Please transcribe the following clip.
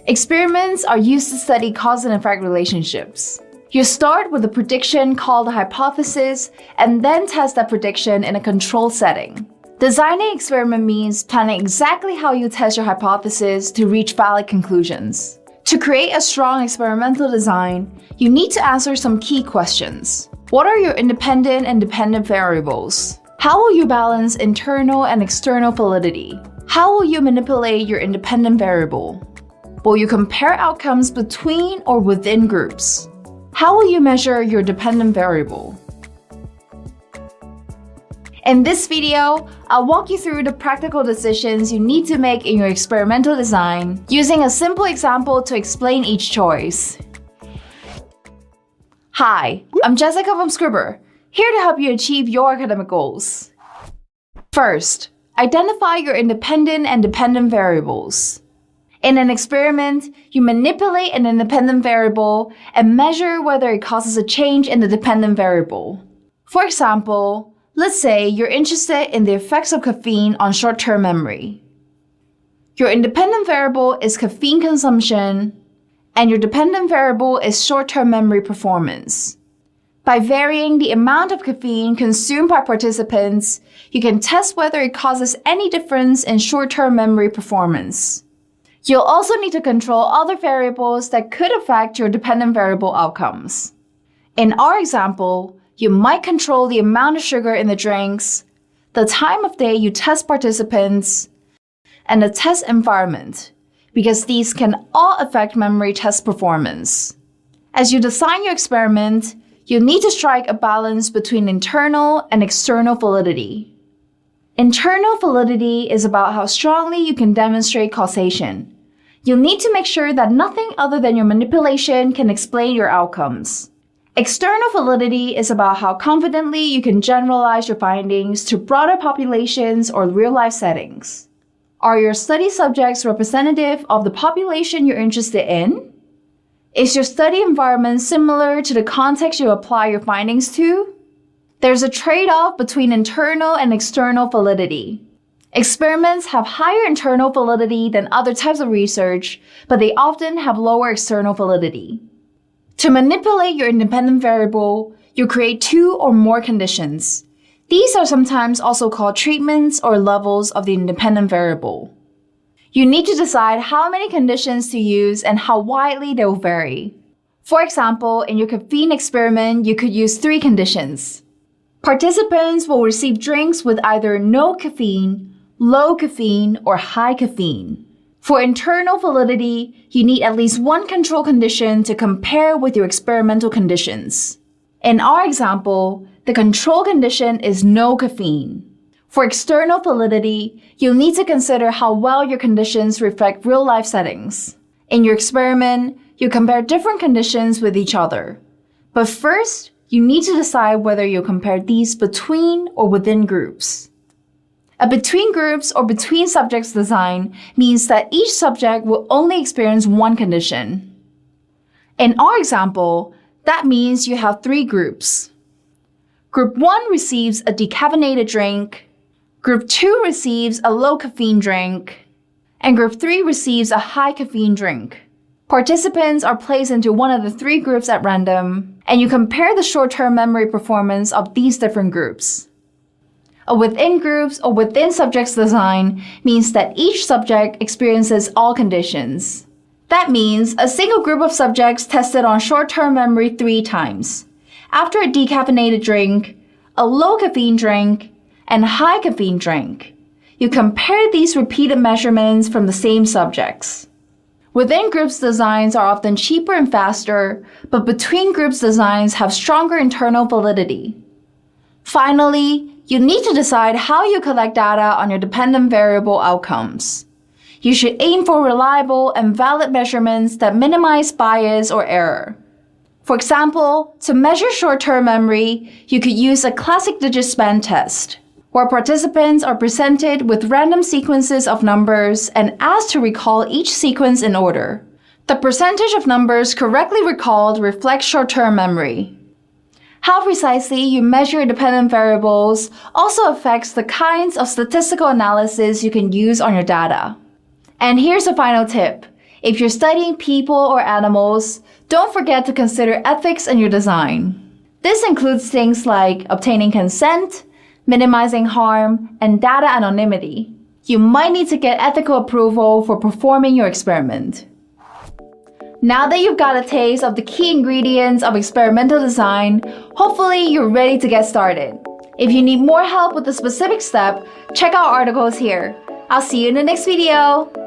Experiments are used to study cause and effect relationships. You start with a prediction called a hypothesis and then test that prediction in a controlled setting. Designing an experiment means planning exactly how you test your hypothesis to reach valid conclusions. To create a strong experimental design, you need to answer some key questions. What are your independent and dependent variables? How will you balance internal and external validity? How will you manipulate your independent variable? Will you compare outcomes between or within groups? How will you measure your dependent variable? In this video, I'll walk you through the practical decisions you need to make in your experimental design, using a simple example to explain each choice. Hi, I'm Jessica from Scribbr, here to help you achieve your academic goals. First, identify your independent and dependent variables. In an experiment, you manipulate an independent variable and measure whether it causes a change in the dependent variable. For example, let's say you're interested in the effects of caffeine on short-term memory. Your independent variable is caffeine consumption, and your dependent variable is short-term memory performance. By varying the amount of caffeine consumed by participants, you can test whether it causes any difference in short-term memory performance. You'll also need to control other variables that could affect your dependent variable outcomes. In our example, you might control the amount of sugar in the drinks, the time of day you test participants, and the test environment, because these can all affect memory test performance. As you design your experiment, you'll need to strike a balance between internal and external validity. Internal validity is about how strongly you can demonstrate causation. You'll need to make sure that nothing other than your manipulation can explain your outcomes. External validity is about how confidently you can generalize your findings to broader populations or real-life settings. Are your study subjects representative of the population you're interested in? Is your study environment similar to the context you apply your findings to? There's a trade-off between internal and external validity. Experiments have higher internal validity than other types of research, but they often have lower external validity. To manipulate your independent variable, you create two or more conditions. These are sometimes also called treatments or levels of the independent variable. You need to decide how many conditions to use and how widely they will vary. For example, in your caffeine experiment, you could use 3 conditions. Participants will receive drinks with either no caffeine, low caffeine, or high caffeine. For internal validity, you need at least one control condition to compare with your experimental conditions. In our example, the control condition is no caffeine. For external validity, you'll need to consider how well your conditions reflect real-life settings. In your experiment, you compare different conditions with each other. But first, you need to decide whether you'll compare these between or within groups. A between groups or between subjects design means that each subject will only experience one condition. In our example, that means you have 3 groups. Group 1 receives a decaffeinated drink, Group 2 receives a low caffeine drink, and Group 3 receives a high caffeine drink. Participants are placed into one of the 3 groups at random, and you compare the short-term memory performance of these different groups. A within groups or within subjects design means that each subject experiences all conditions. That means a single group of subjects tested on short-term memory 3 times. After a decaffeinated drink, a low caffeine drink, and a high caffeine drink. You compare these repeated measurements from the same subjects. Within groups designs are often cheaper and faster, but between groups designs have stronger internal validity. Finally, you need to decide how you collect data on your dependent variable outcomes. You should aim for reliable and valid measurements that minimize bias or error. For example, to measure short-term memory, you could use a classic digit span test, where participants are presented with random sequences of numbers and asked to recall each sequence in order. The percentage of numbers correctly recalled reflects short-term memory. How precisely you measure dependent variables also affects the kinds of statistical analysis you can use on your data. And here's a final tip. If you're studying people or animals, don't forget to consider ethics in your design. This includes things like obtaining consent, minimizing harm, and data anonymity. You might need to get ethical approval for performing your experiment. Now that you've got a taste of the key ingredients of experimental design, hopefully you're ready to get started. If you need more help with the specific step, check out articles here. I'll see you in the next video.